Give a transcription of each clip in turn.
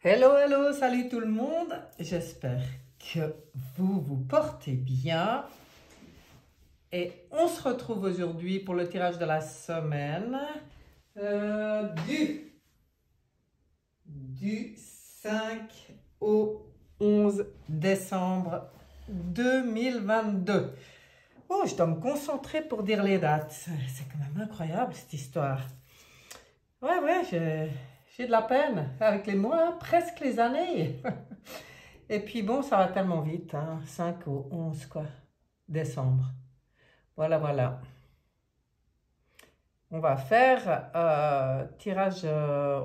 Hello, hello, salut tout le monde. J'espère que vous vous portez bien. Et on se retrouve aujourd'hui pour le tirage de la semaine du 5 au 11 décembre 2022. Oh, je dois me concentrer pour dire les dates. C'est quand même incroyable cette histoire. Ouais, j'ai de la peine avec les mois, presque les années. Et puis bon, ça va tellement vite, hein, 5 au 11 quoi, décembre. Voilà. On va faire tirage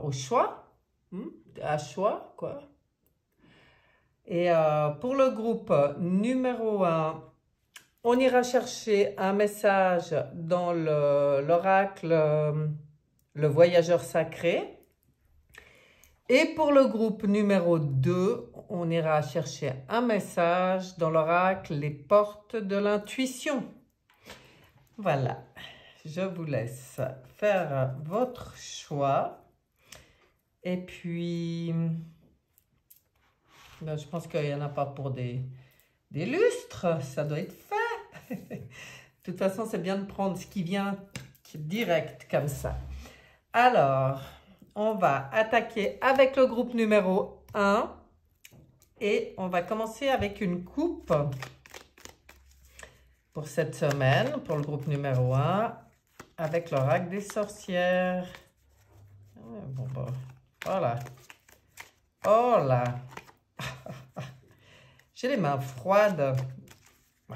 au choix, à choix quoi. Et pour le groupe numéro 1, on ira chercher un message dans l'oracle Le Voyageur Sacré. Et pour le groupe numéro 2, on ira chercher un message dans l'oracle Les Portes de l'Intuition. Voilà, je vous laisse faire votre choix. Et puis, ben, je pense qu'il n'y en a pas pour des lustres, ça doit être fait. De toute façon, c'est bien de prendre ce qui vient direct comme ça. Alors, on va attaquer avec le groupe numéro 1 et on va commencer avec une coupe pour cette semaine, pour le groupe numéro 1, avec l'oracle des sorcières. Bon, voilà. Oh là! J'ai les mains froides. Oh.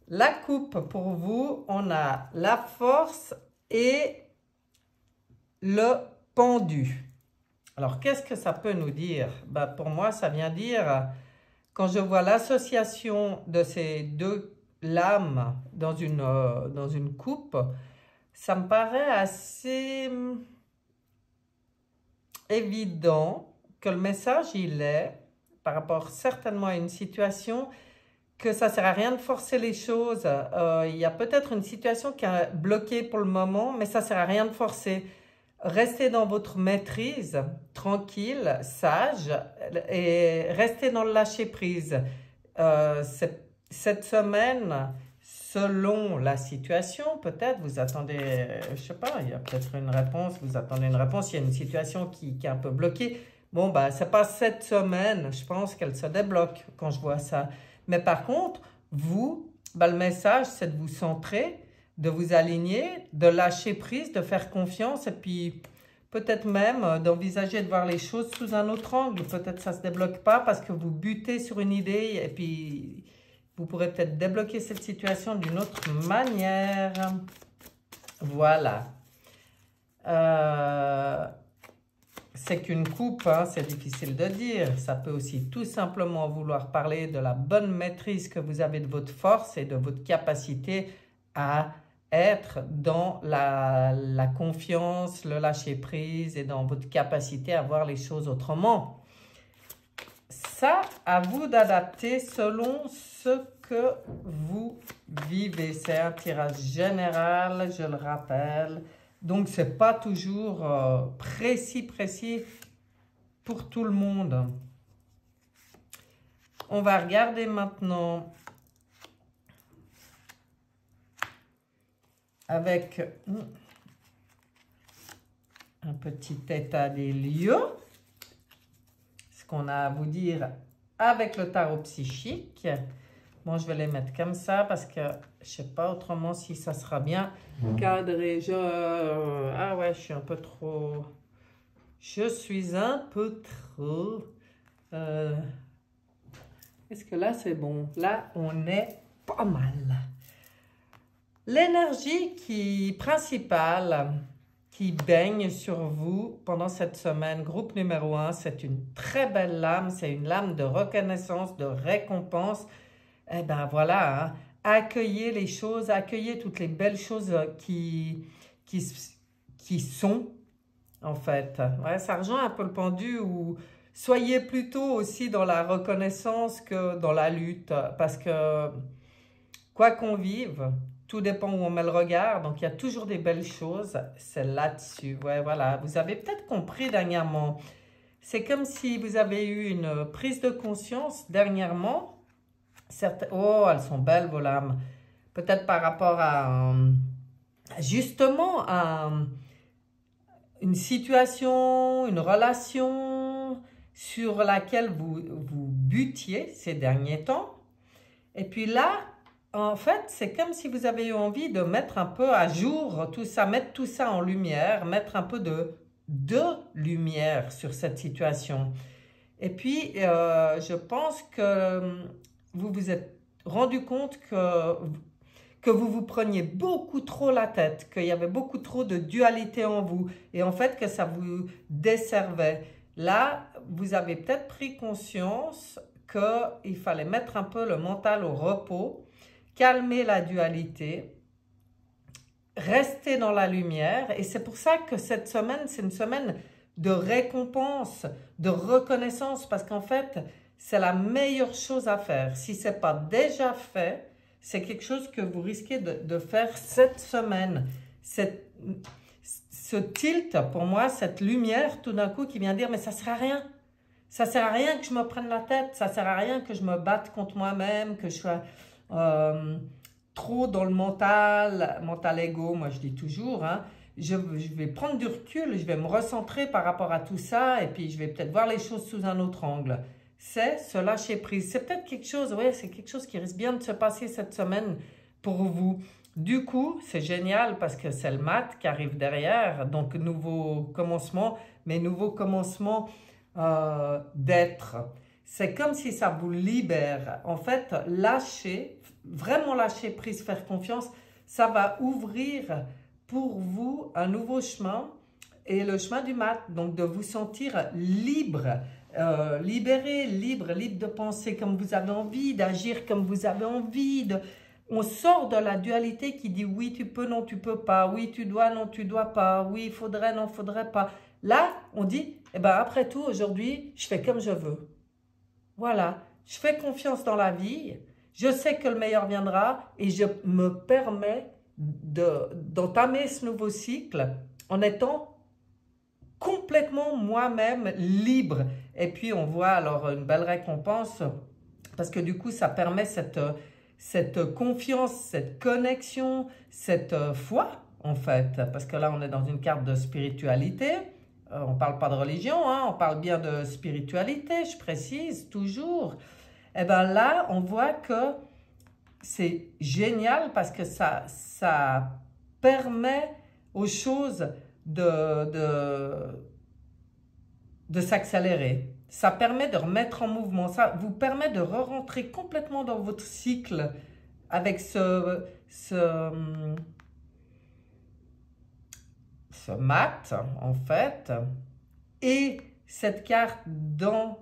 La coupe pour vous, on a la force et le pendu. Alors, qu'est-ce que ça peut nous dire? Ben, pour moi, ça vient dire, quand je vois l'association de ces deux lames dans une coupe, ça me paraît assez évident que le message, il est, par rapport certainement à une situation, que ça ne sert à rien de forcer les choses. Il y a peut-être une situation qui est bloquée pour le moment, mais ça ne sert à rien de forcer. Restez dans votre maîtrise, tranquille, sage, et restez dans le lâcher-prise. Cette semaine, selon la situation, peut-être vous attendez, je ne sais pas, il y a peut-être une réponse, vous attendez une réponse, il y a une situation qui est un peu bloquée. Bon, ben, ce n'est pas cette semaine, je pense qu'elle se débloque quand je vois ça. Mais par contre, vous, ben, le message, c'est de vous centrer, de vous aligner, de lâcher prise, de faire confiance et puis peut-être même d'envisager de voir les choses sous un autre angle. Peut-être ça ne se débloque pas parce que vous butez sur une idée et puis vous pourrez peut-être débloquer cette situation d'une autre manière. Voilà. C'est qu'une coupe, hein, c'est difficile de dire. Ça peut aussi tout simplement vouloir parler de la bonne maîtrise que vous avez de votre force et de votre capacité à être dans la confiance, le lâcher-prise et dans votre capacité à voir les choses autrement. Ça, à vous d'adapter selon ce que vous vivez. C'est un tirage général, je le rappelle. Donc, ce n'est pas toujours précis pour tout le monde. On va regarder maintenant avec un petit état des lieux. Ce qu'on a à vous dire avec le tarot psychique. Bon, je vais les mettre comme ça parce que je ne sais pas autrement si ça sera bien cadré. Ah ouais, je suis un peu trop... Je suis un peu trop... Est-ce que là, c'est bon? Là, on est pas mal. L'énergie principale qui baigne sur vous pendant cette semaine, groupe numéro 1, c'est une très belle lame. C'est une lame de reconnaissance, de récompense. Eh bien, voilà, hein. Accueillez les choses, accueillez toutes les belles choses qui sont, en fait. Ouais, ça rejoint un peu le pendu où soyez plutôt aussi dans la reconnaissance que dans la lutte. Parce que, quoi qu'on vive, tout dépend où on met le regard. Donc, il y a toujours des belles choses. C'est là-dessus. Ouais, voilà. Vous avez peut-être compris dernièrement. C'est comme si vous avez eu une prise de conscience dernièrement. Oh, elles sont belles, vos lames. Peut-être par rapport à, justement, à une situation, une relation sur laquelle vous butiez ces derniers temps. Et puis là, en fait, c'est comme si vous avez eu envie de mettre un peu à jour tout ça, mettre tout ça en lumière, mettre un peu de lumière sur cette situation. Et puis, je pense que vous vous êtes rendu compte que vous vous preniez beaucoup trop la tête, qu'il y avait beaucoup trop de dualité en vous et en fait que ça vous desservait. Là, vous avez peut-être pris conscience qu'il fallait mettre un peu le mental au repos, calmer la dualité, rester dans la lumière. Et c'est pour ça que cette semaine, c'est une semaine de récompense, de reconnaissance, parce qu'en fait, c'est la meilleure chose à faire. Si ce n'est pas déjà fait, c'est quelque chose que vous risquez de faire cette semaine. Ce tilt, pour moi, cette lumière tout d'un coup qui vient dire « mais ça ne sert à rien ». Ça ne sert à rien que je me prenne la tête, ça ne sert à rien que je me batte contre moi-même, que je sois trop dans le mental ego, moi je dis toujours. Hein, je vais prendre du recul, je vais me recentrer par rapport à tout ça et puis je vais peut-être voir les choses sous un autre angle. C'est se lâcher prise. C'est peut-être quelque chose, ouais, c'est quelque chose qui risque bien de se passer cette semaine pour vous. Du coup, c'est génial parce que c'est le mat qui arrive derrière, donc nouveau commencement, mais nouveau commencement d'être. C'est comme si ça vous libère. En fait, lâcher, vraiment lâcher prise, faire confiance, ça va ouvrir pour vous un nouveau chemin et le chemin du mat. Donc, de vous sentir libre, libéré, libre de penser comme vous avez envie, d'agir comme vous avez envie. On sort de la dualité qui dit oui, tu peux, non, tu peux pas. Oui, tu dois, non, tu dois pas. Oui, il faudrait, non, faudrait pas. Là, on dit, eh ben, après tout, aujourd'hui, je fais comme je veux. Voilà, je fais confiance dans la vie, je sais que le meilleur viendra et je me permets d'entamer ce nouveau cycle en étant complètement moi-même libre. Et puis, on voit alors une belle récompense parce que du coup, ça permet cette confiance, cette connexion, cette foi, en fait. Parce que là, on est dans une carte de spiritualité. On ne parle pas de religion, hein, on parle bien de spiritualité, je précise toujours. Et bien là, on voit que c'est génial parce que ça permet aux choses de s'accélérer. Ça permet de remettre en mouvement. Ça vous permet de re-rentrer complètement dans votre cycle avec ce mat, en fait, et cette carte dans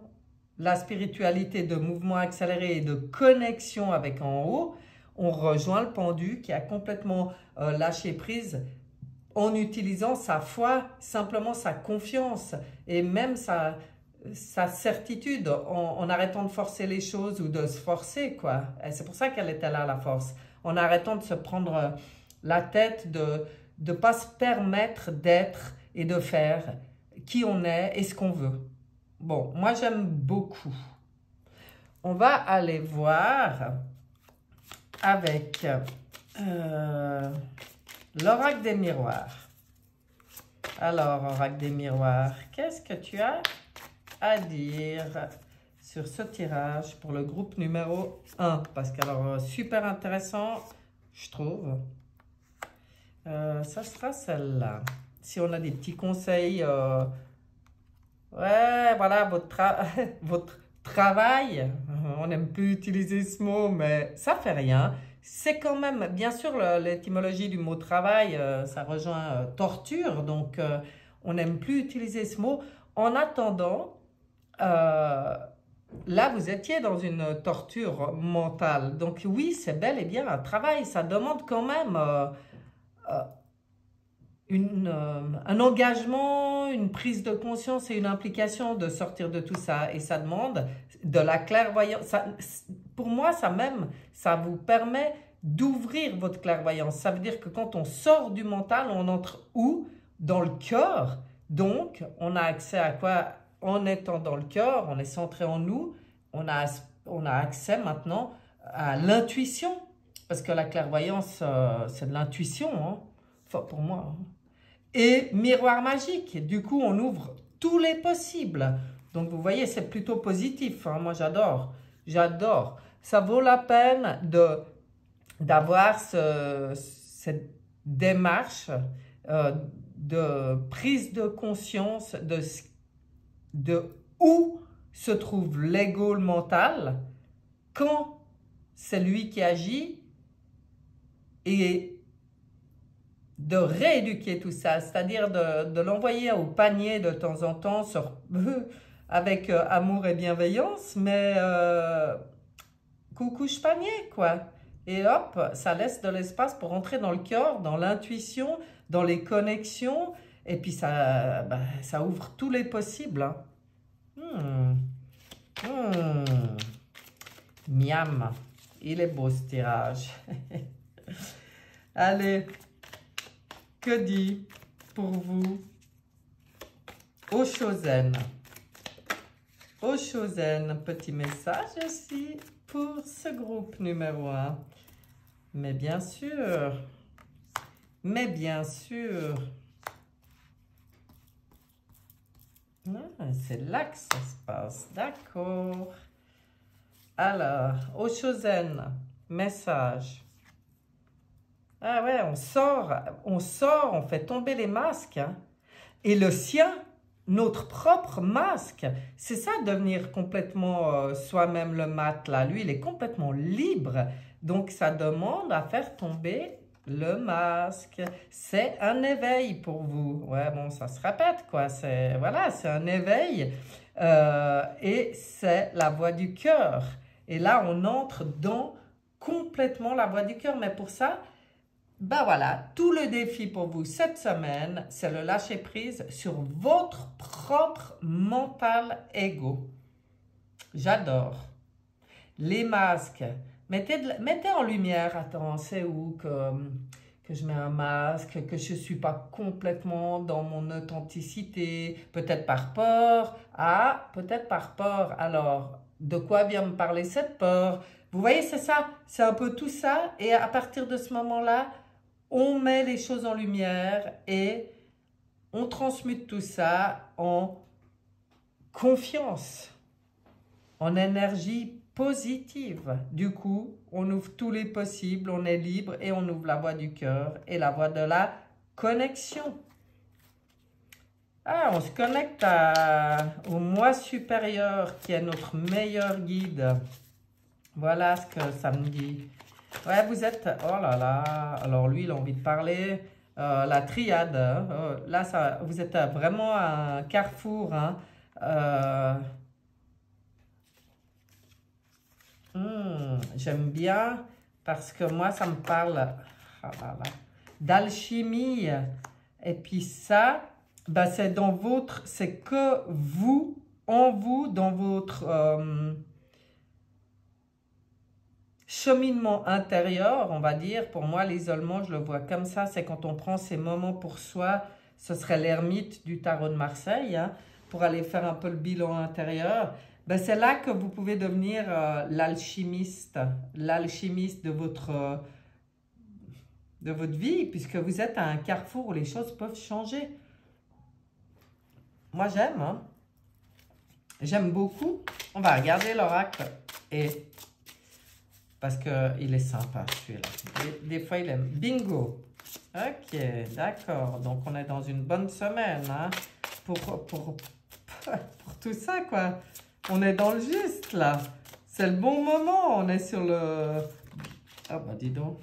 la spiritualité de mouvement accéléré et de connexion avec en haut, on rejoint le pendu qui a complètement lâché prise en utilisant sa foi, simplement sa confiance et même sa certitude en arrêtant de forcer les choses ou de se forcer, quoi. C'est pour ça qu'elle était là, la force. En arrêtant de se prendre la tête, de ne pas se permettre d'être et de faire qui on est et ce qu'on veut. Bon, moi j'aime beaucoup. On va aller voir avec l'oracle des miroirs. Alors, oracle des miroirs, qu'est-ce que tu as à dire sur ce tirage pour le groupe numéro 1? Parce que, alors, super intéressant, je trouve. Ça sera celle-là. Si on a des petits conseils, ouais, voilà, votre travail, on n'aime plus utiliser ce mot, mais ça fait rien. C'est quand même, bien sûr, l'étymologie du mot travail, ça rejoint torture, donc on n'aime plus utiliser ce mot. En attendant, là, vous étiez dans une torture mentale. Donc oui, c'est bel et bien un travail, ça demande quand même un engagement, une prise de conscience et une implication de sortir de tout ça. Et ça demande de la clairvoyance. Pour moi, ça vous permet d'ouvrir votre clairvoyance. Ça veut dire que quand on sort du mental, on entre où? Dans le cœur. Donc, on a accès à quoi? En étant dans le cœur, on est centré en nous, on a accès maintenant à l'intuition. Parce que la clairvoyance, c'est de l'intuition, hein. Enfin, pour moi. Hein. Et miroir magique. Du coup, on ouvre tous les possibles. Donc, vous voyez, c'est plutôt positif. Hein. Moi, j'adore. J'adore. Ça vaut la peine d'avoir cette démarche de prise de conscience de où se trouve l'ego mental quand c'est lui qui agit et de rééduquer tout ça, c'est-à-dire de l'envoyer au panier de temps en temps avec amour et bienveillance, mais coucouche panier, quoi. Et hop, ça laisse de l'espace pour entrer dans le cœur, dans l'intuition, dans les connexions, et puis ça ouvre tous les possibles. Hein. Miam, il est beau ce tirage. Allez, que dit pour vous Oshozen? Oshozen, petit message aussi pour ce groupe numéro 1. Mais bien sûr, c'est là que ça se passe, d'accord. Alors, Oshozen, message. Ah ouais, on sort, on fait tomber les masques. Hein. Et le sien, notre propre masque, c'est ça, devenir complètement soi-même le mat, là. Lui, il est complètement libre. Donc, ça demande à faire tomber le masque. C'est un éveil pour vous. Ouais, bon, ça se répète, quoi. Voilà, c'est un éveil. Et c'est la voix du cœur. Et là, on entre dans complètement la voix du cœur. Mais pour ça, ben voilà, tout le défi pour vous cette semaine, c'est le lâcher prise sur votre propre mental ego. J'adore. Les masques. Mettez en lumière, attends, c'est où que je mets un masque, que je ne suis pas complètement dans mon authenticité, peut-être par peur. Ah, peut-être par peur. Alors, de quoi vient me parler cette peur? Vous voyez, c'est ça, c'est un peu tout ça. Et à partir de ce moment-là, on met les choses en lumière et on transmute tout ça en confiance, en énergie positive. Du coup, on ouvre tous les possibles, on est libre et on ouvre la voie du cœur et la voie de la connexion. Ah, on se connecte au moi supérieur qui est notre meilleur guide. Voilà ce que ça me dit. Ouais, vous êtes... Oh là là. Alors lui, il a envie de parler. La triade. Là, vous êtes vraiment à un carrefour. Hein. J'aime bien parce que moi, ça me parle d'alchimie. Et puis ça, ben, c'est dans votre... C'est que vous, en vous, dans votre... cheminement intérieur, on va dire, pour moi, l'isolement, je le vois comme ça, c'est quand on prend ces moments pour soi, ce serait l'ermite du tarot de Marseille, hein, pour aller faire un peu le bilan intérieur. Ben, c'est là que vous pouvez devenir l'alchimiste de votre vie, puisque vous êtes à un carrefour où les choses peuvent changer. Moi, j'aime, hein. J'aime beaucoup. On va regarder l'oracle et... parce qu'il est sympa, celui-là. Des fois, il aime. Bingo. Ok, d'accord. Donc, on est dans une bonne semaine, hein, pour tout ça, quoi. On est dans le juste, là. C'est le bon moment. On est sur le... Ah, bah, dis donc.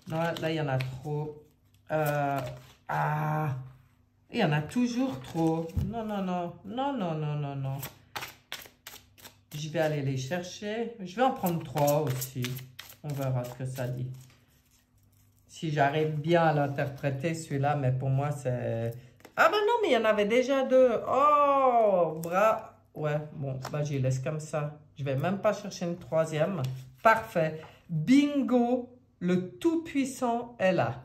Non, là, il y en a trop. Ah, il y en a toujours trop. Non, non, non. Non, non, non, non, non. Je vais aller les chercher. Je vais en prendre 3 aussi. On verra ce que ça dit. Si j'arrive bien à l'interpréter, celui-là, mais pour moi, c'est... Ah ben non, mais il y en avait déjà 2. Oh, bras. Ouais, bon, bah j'y laisse comme ça. Je vais même pas chercher une 3e. Parfait. Bingo. le Tout-Puissant est là.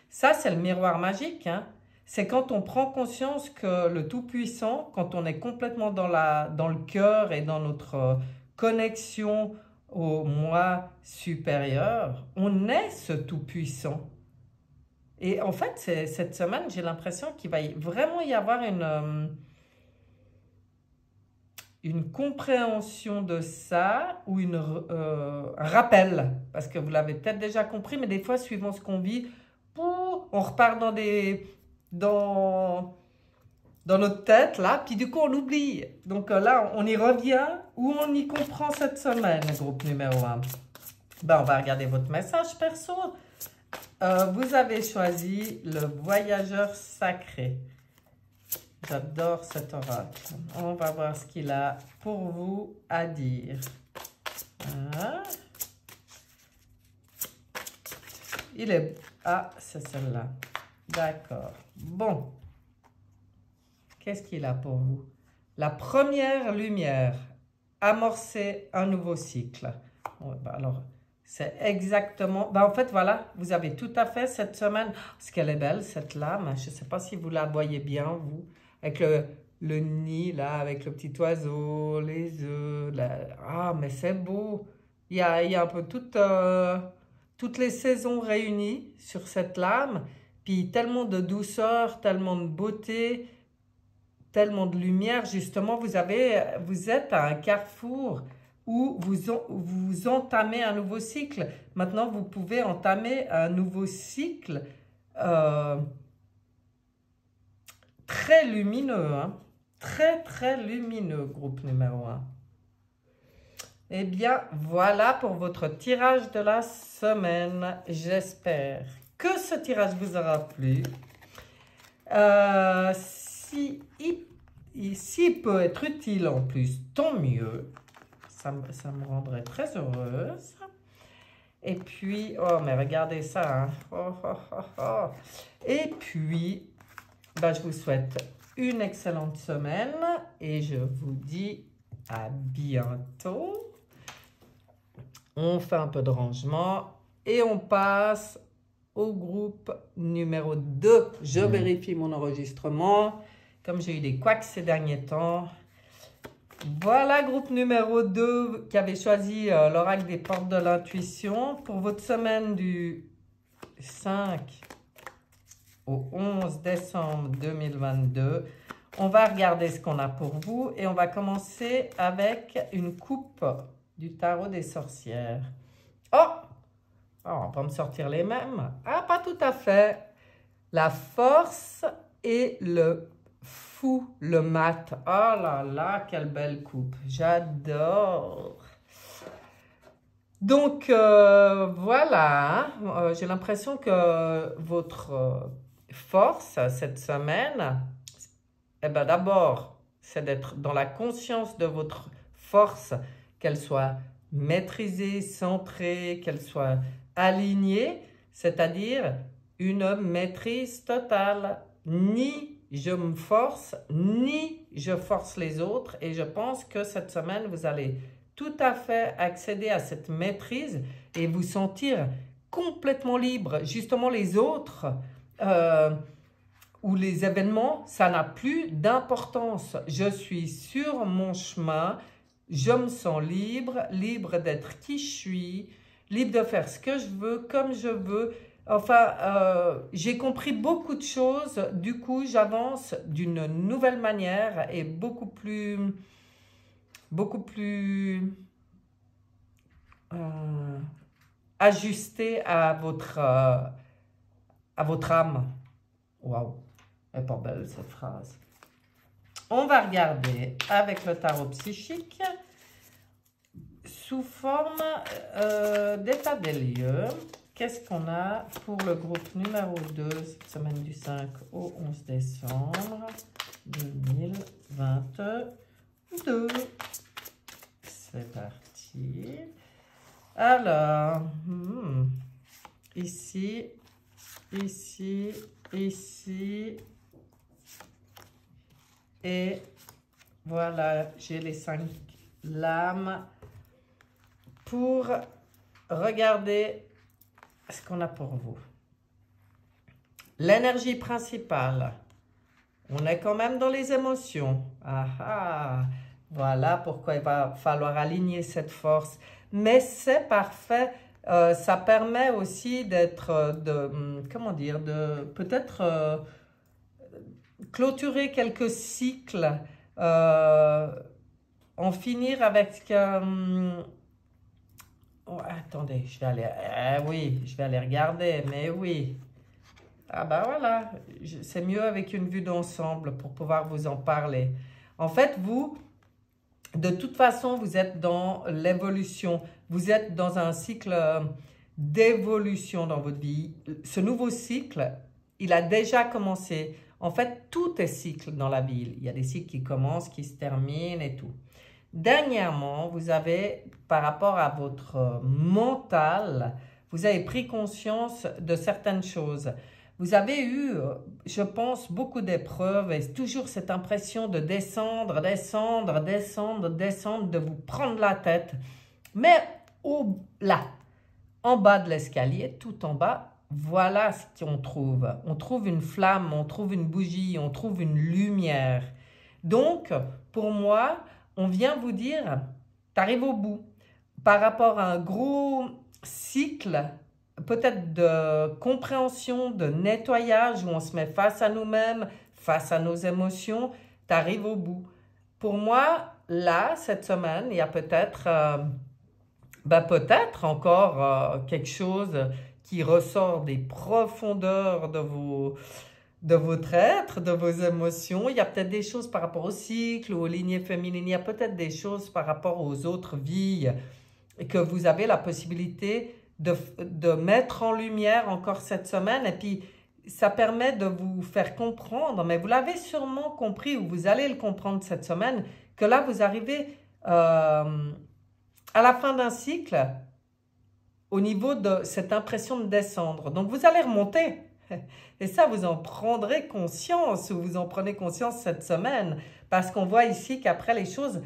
Ça, c'est le miroir magique, hein. C'est quand on prend conscience que le Tout-Puissant, quand on est complètement dans le cœur et dans notre connexion au moi supérieur, on est ce Tout-Puissant. Et en fait, cette semaine, j'ai l'impression qu'il va vraiment y avoir une compréhension de ça ou un rappel. Parce que vous l'avez peut-être déjà compris, mais des fois, suivant ce qu'on vit, on repart dans notre tête, là, puis du coup, on oublie. Donc là, on y revient ou on y comprend cette semaine, groupe numéro 1. Ben, on va regarder votre message perso. Vous avez choisi le voyageur sacré. J'adore cet oracle. On va voir ce qu'il a pour vous à dire. Ah, ah, c'est celle-là. D'accord. Bon. Qu'est-ce qu'il a pour vous? La première lumière. Amorcer un nouveau cycle. Ouais, bah alors, c'est exactement... en fait, voilà, vous avez tout à fait cette semaine. Parce qu'elle est belle, cette lame. Je ne sais pas si vous la voyez bien, vous. Avec le nid, là, avec le petit oiseau, les œufs. Ah, mais c'est beau. Il y a un peu toutes les saisons réunies sur cette lame. Puis tellement de douceur, tellement de beauté, tellement de lumière. Justement, vous êtes à un carrefour où vous entamez un nouveau cycle. Maintenant, vous pouvez entamer un nouveau cycle très lumineux, hein? Très, très lumineux, groupe numéro 1. Eh bien, voilà pour votre tirage de la semaine. J'espère que ce tirage vous aura plu. S'il peut être utile en plus, tant mieux. Ça me rendrait très heureuse. Et puis, oh, mais regardez ça, hein. Oh, oh, oh, oh. Et puis, je vous souhaite une excellente semaine et je vous dis à bientôt. On fait un peu de rangement et on passe au groupe numéro 2. Je vérifie mon enregistrement, comme j'ai eu des couacs ces derniers temps. Voilà, groupe numéro 2 qui avait choisi l'oracle des portes de l'intuition pour votre semaine du 5 au 11 décembre 2022. On va regarder ce qu'on a pour vous et on va commencer avec une coupe du tarot des sorcières. Oh! On va pas me sortir les mêmes. Ah, pas tout à fait. La force et le fou, le mat. Oh là là, quelle belle coupe. J'adore. Donc, voilà. J'ai l'impression que votre force cette semaine, d'abord, c'est d'être dans la conscience de votre force, qu'elle soit maîtrisée, centrée, qu'elle soit alignée, c'est-à-dire une maîtrise totale. Ni je me force, ni je force les autres. Et je pense que cette semaine, vous allez tout à fait accéder à cette maîtrise et vous sentir complètement libre. Justement, les autres ou les événements, ça n'a plus d'importance. Je suis sur mon chemin, je me sens libre, libre d'être qui je suis, libre de faire ce que je veux, comme je veux. Enfin, j'ai compris beaucoup de choses. Du coup, j'avance d'une nouvelle manière et beaucoup plus ajustée à votre âme. Waouh, elle est pas belle cette phrase. On va regarder avec le tarot psychique sous forme d'état des lieux. Qu'est-ce qu'on a pour le groupe numéro 2, cette semaine du 5 au 11 décembre 2022. C'est parti. Alors, ici, et voilà, j'ai les 5 lames pour regarder ce qu'on a pour vous. L'énergie principale. On est quand même dans les émotions. Ah ah, voilà pourquoi il va falloir aligner cette force. Mais c'est parfait. Ça permet aussi d'être, comment dire, de peut-être clôturer quelques cycles, en finir avec... oh, attendez, je vais aller... oui, je vais aller regarder, mais oui. Ah ben voilà, c'est mieux avec une vue d'ensemble pour pouvoir vous en parler. En fait, vous, de toute façon, vous êtes dans l'évolution. Vous êtes dans un cycle d'évolution dans votre vie. Ce nouveau cycle, il a déjà commencé. En fait, tout est cycle dans la vie. Il y a des cycles qui commencent, qui se terminent et tout. Dernièrement, vous avez, par rapport à votre mental, vous avez pris conscience de certaines choses. Vous avez eu, je pense, beaucoup d'épreuves et toujours cette impression de descendre, descendre, descendre, descendre, de vous prendre la tête. Mais là, en bas de l'escalier, tout en bas, voilà ce qu'on trouve. On trouve une flamme, on trouve une bougie, on trouve une lumière. Donc, pour moi, on vient vous dire, tu arrives au bout. Par rapport à un gros cycle, peut-être de compréhension, de nettoyage, où on se met face à nous-mêmes, face à nos émotions, tu arrives au bout. Pour moi, là, cette semaine, il y a peut-être peut-être encore quelque chose qui ressort des profondeurs de votre être, de vos émotions. Il y a peut-être des choses par rapport au cycle ou aux lignées féminines. Il y a peut-être des choses par rapport aux autres vies que vous avez la possibilité de mettre en lumière encore cette semaine. Et puis, ça permet de vous faire comprendre, mais vous l'avez sûrement compris ou vous allez le comprendre cette semaine, que là, vous arrivez à la fin d'un cycle au niveau de cette impression de descendre. Donc, vous allez remonter. Et ça, vous en prendrez conscience ou vous en prenez conscience cette semaine parce qu'on voit ici qu'après, les choses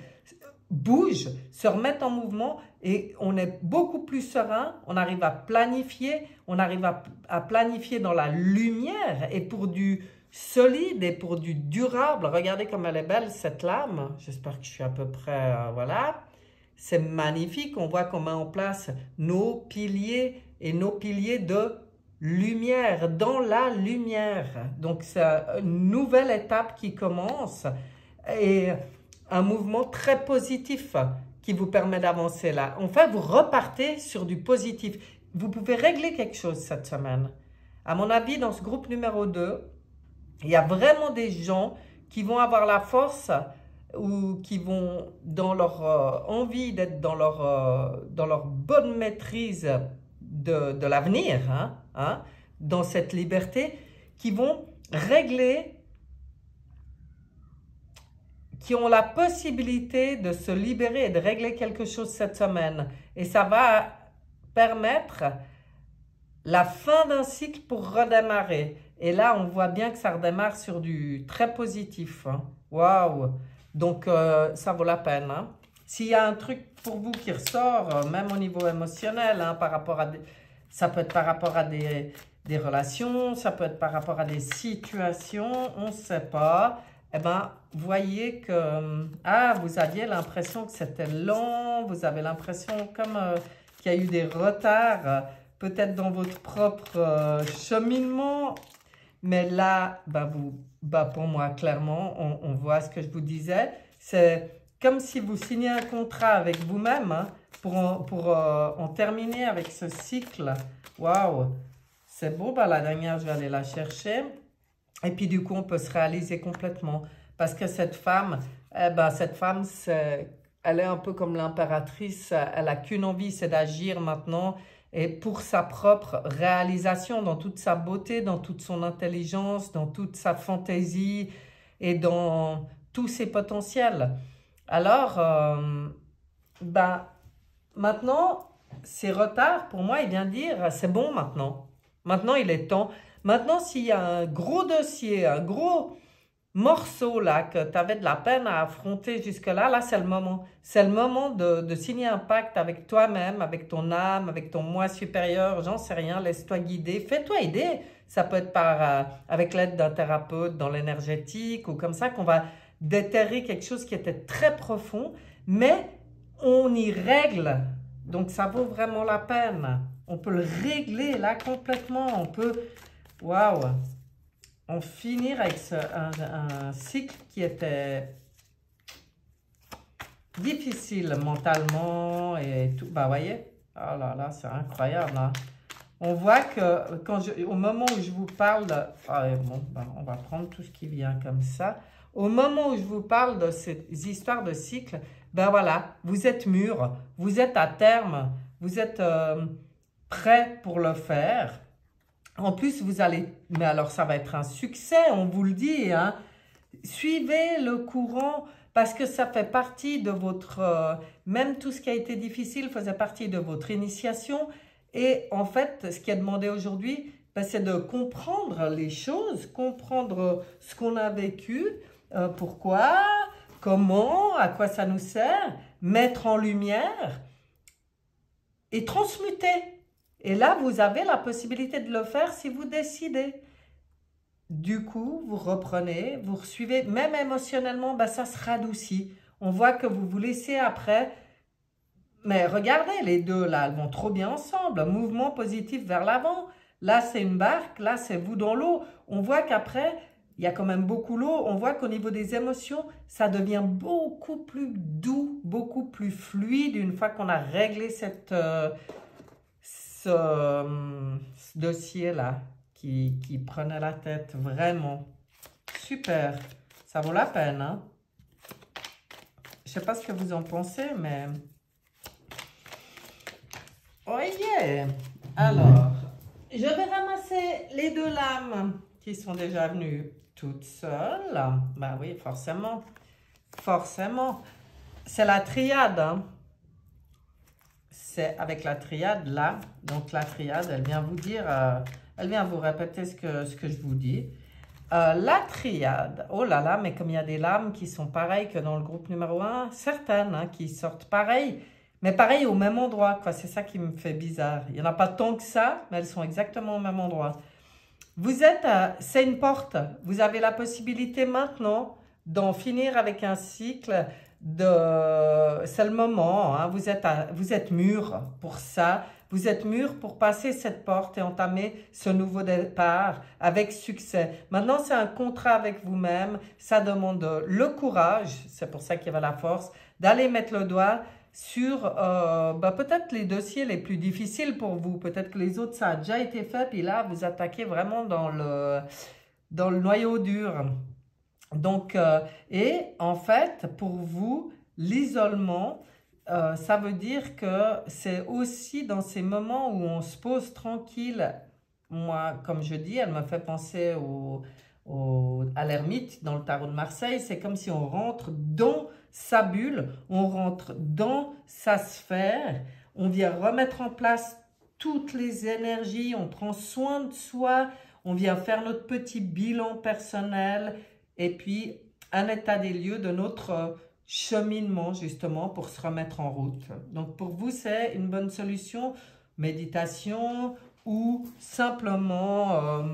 bougent, se remettent en mouvement et on est beaucoup plus serein, on arrive à planifier, on arrive à planifier dans la lumière et pour du solide et pour du durable. Regardez comme elle est belle cette lame, j'espère que je suis à peu près, voilà. C'est magnifique, on voit qu'on met en place nos piliers et nos piliers de lumière, dans la lumière. Donc c'est une nouvelle étape qui commence et un mouvement très positif qui vous permet d'avancer là. Enfin, vous repartez sur du positif. Vous pouvez régler quelque chose cette semaine. À mon avis, dans ce groupe numéro 2, il y a vraiment des gens qui vont avoir la force ou qui vont, dans leur envie d'être dans leur bonne maîtrise de l'avenir, dans cette liberté, qui vont régler, qui ont la possibilité de se libérer et de régler quelque chose cette semaine. Et ça va permettre la fin d'un cycle pour redémarrer. Et là, on voit bien que ça redémarre sur du très positif. Waouh! Donc, ça vaut la peine. S'il y a un truc pour vous qui ressort, même au niveau émotionnel, par rapport à ça peut être par rapport à des relations, ça peut être par rapport à des situations, on ne sait pas. Eh bien, voyez que vous aviez l'impression que c'était lent, vous avez l'impression comme qu'il y a eu des retards, peut-être dans votre propre cheminement. Mais là, pour moi, clairement, on voit ce que je vous disais. C'est comme si vous signez un contrat avec vous-même pour en terminer avec ce cycle. Waouh! C'est beau, la dernière, je vais aller la chercher. Et puis, du coup, on peut se réaliser complètement. Parce que cette femme, elle est un peu comme l'impératrice. Elle n'a qu'une envie, c'est d'agir maintenant. Et pour sa propre réalisation, dans toute sa beauté, dans toute son intelligence, dans toute sa fantaisie et dans tous ses potentiels. Alors, maintenant, ces retards, pour moi, il vient dire, c'est bon maintenant. Maintenant, il est temps. Maintenant, s'il y a un gros dossier, un gros morceau là que tu avais de la peine à affronter jusque-là, là c'est le moment. C'est le moment de signer un pacte avec toi-même, avec ton âme, avec ton moi supérieur, j'en sais rien, laisse-toi guider, fais-toi aider. Ça peut être avec l'aide d'un thérapeute dans l'énergétique ou comme ça qu'on va déterrer quelque chose qui était très profond, mais on y règle. Donc ça vaut vraiment la peine. On peut le régler là complètement, on peut... Waouh! En finir avec un cycle qui était difficile mentalement et tout. Bah, voyez, oh là là, c'est incroyable. Hein. On voit que au moment où je vous parle, bon, bah, on va prendre tout ce qui vient comme ça. Au moment où je vous parle de ces histoires de cycles, ben voilà, vous êtes mûr, vous êtes à terme, vous êtes prêt pour le faire. En plus, vous allez, mais alors ça va être un succès, on vous le dit, hein. Suivez le courant parce que ça fait partie de votre, même tout ce qui a été difficile faisait partie de votre initiation. Et en fait, ce qui est demandé aujourd'hui, ben, c'est de comprendre les choses, comprendre ce qu'on a vécu, pourquoi, comment, à quoi ça nous sert, mettre en lumière et transmuter. Et là, vous avez la possibilité de le faire si vous décidez. Du coup, vous reprenez, vous suivez, même émotionnellement, ben, ça se radoucit. On voit que vous vous laissez après. Mais regardez, les deux, là, elles vont trop bien ensemble. Mouvement positif vers l'avant. Là, c'est une barque, là, c'est vous dans l'eau. On voit qu'après, il y a quand même beaucoup l'eau. On voit qu'au niveau des émotions, ça devient beaucoup plus doux, beaucoup plus fluide une fois qu'on a réglé ce dossier-là qui prenait la tête, vraiment. Super, ça vaut la peine, hein? Je sais pas ce que vous en pensez, mais... Oh yeah! Alors, je vais ramasser les deux lames qui sont déjà venues toutes seules. Ben oui, forcément. Forcément. C'est la triade, hein? C'est avec la triade là. Donc la triade, elle vient vous dire, elle vient vous répéter ce que je vous dis. La triade, oh là là, mais comme il y a des lames qui sont pareilles que dans le groupe numéro 1, certaines hein, qui sortent pareilles, mais pareil au même endroit, quoi. C'est ça qui me fait bizarre. Il n'y en a pas tant que ça, mais elles sont exactement au même endroit. Vous êtes, c'est une porte. Vous avez la possibilité maintenant d'en finir avec un cycle. C'est le moment. Hein. Vous êtes mûr pour ça. Vous êtes mûr pour passer cette porte et entamer ce nouveau départ avec succès. Maintenant, c'est un contrat avec vous-même. Ça demande le courage, c'est pour ça qu'il y a la force, d'aller mettre le doigt sur peut-être les dossiers les plus difficiles pour vous. Peut-être que les autres, ça a déjà été fait, puis là, vous attaquez vraiment dans le noyau dur. Donc, et en fait, pour vous, l'isolement, ça veut dire que c'est aussi dans ces moments où on se pose tranquille. Moi, comme je dis, elle me fait penser à l'ermite dans le tarot de Marseille. C'est comme si on rentre dans sa bulle, on rentre dans sa sphère, on vient remettre en place toutes les énergies, on prend soin de soi, on vient faire notre petit bilan personnel et puis un état des lieux de notre cheminement justement pour se remettre en route. Donc pour vous, c'est une bonne solution, méditation ou simplement...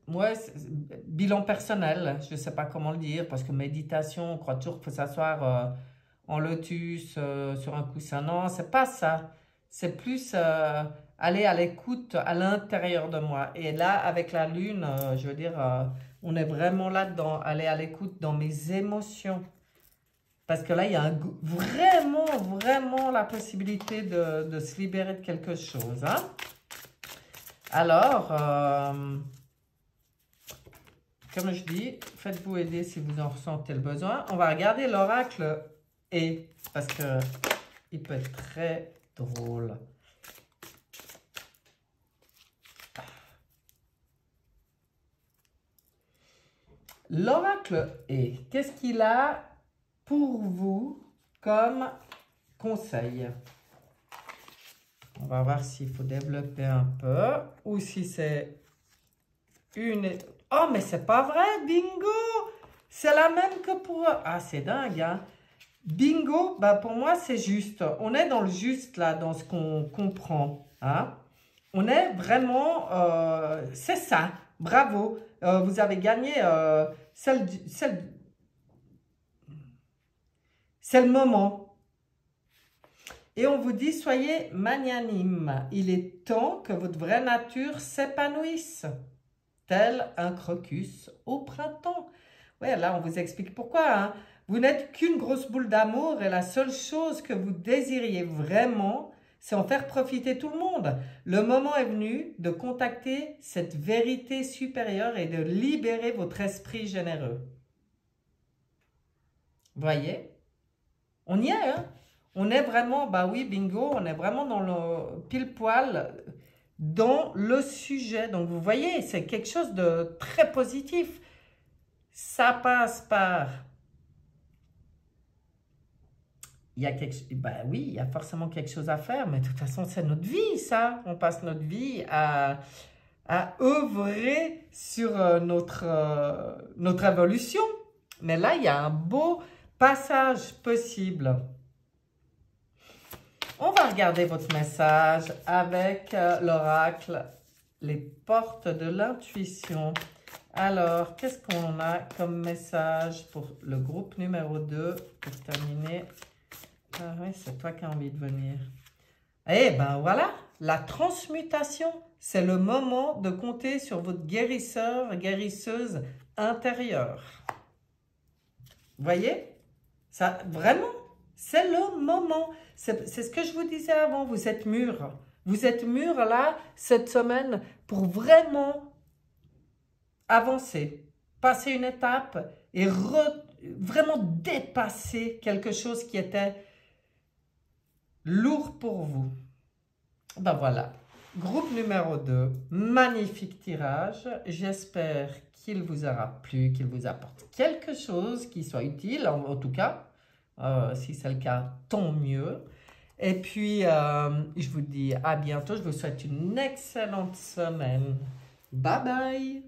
ouais, bilan personnel, je ne sais pas comment le dire, parce que méditation, on croit toujours qu'il faut s'asseoir en lotus sur un coussin. Non, c'est pas ça. C'est plus aller à l'écoute à l'intérieur de moi. Et là, avec la lune, je veux dire, on est vraiment là-dedans, aller à l'écoute dans mes émotions. Parce que là, il y a vraiment, vraiment la possibilité de se libérer de quelque chose. Hein? Alors... comme je dis, faites-vous aider si vous en ressentez le besoin. On va regarder l'oracle et parce que il peut être très drôle. L'oracle est, qu'est-ce qu'il a pour vous comme conseil? On va voir s'il faut développer un peu ou si c'est Oh, mais c'est pas vrai, bingo! C'est la même que pour... Ah, c'est dingue, hein? Bingo, bah pour moi, c'est juste. On est dans le juste, là, dans ce qu'on comprend, hein? On est vraiment... c'est ça, bravo. Vous avez gagné c'est le moment. Et on vous dit, soyez magnanime. Il est temps que votre vraie nature s'épanouisse, tel un crocus au printemps. Ouais, là, on vous explique pourquoi, hein. Vous n'êtes qu'une grosse boule d'amour et la seule chose que vous désiriez vraiment, c'est en faire profiter tout le monde. Le moment est venu de contacter cette vérité supérieure et de libérer votre esprit généreux. Voyez? On y est, hein? On est vraiment, bah oui, bingo, on est vraiment dans le pile poil, dans le sujet. Donc, vous voyez, c'est quelque chose de très positif. Ça passe par... Ben oui, il y a forcément quelque chose à faire, mais de toute façon, c'est notre vie, ça. On passe notre vie à œuvrer sur notre évolution. Mais là, il y a un beau passage possible. On va regarder votre message avec l'oracle, les portes de l'intuition. Alors, qu'est-ce qu'on a comme message pour le groupe numéro 2 pour terminer? Ah oui, c'est toi qui as envie de venir. Eh ben voilà, la transmutation, c'est le moment de compter sur votre guérisseur, guérisseuse intérieure. Vous voyez? Ça, vraiment, c'est le moment. C'est ce que je vous disais avant, vous êtes mûrs. Vous êtes mûrs là, cette semaine, pour vraiment avancer, passer une étape et vraiment dépasser quelque chose qui était lourd pour vous. Ben voilà, groupe numéro 2, magnifique tirage. J'espère qu'il vous aura plu, qu'il vous apporte quelque chose qui soit utile, en tout cas. Si c'est le cas, tant mieux. Et puis, je vous dis à bientôt. Je vous souhaite une excellente semaine. Bye bye!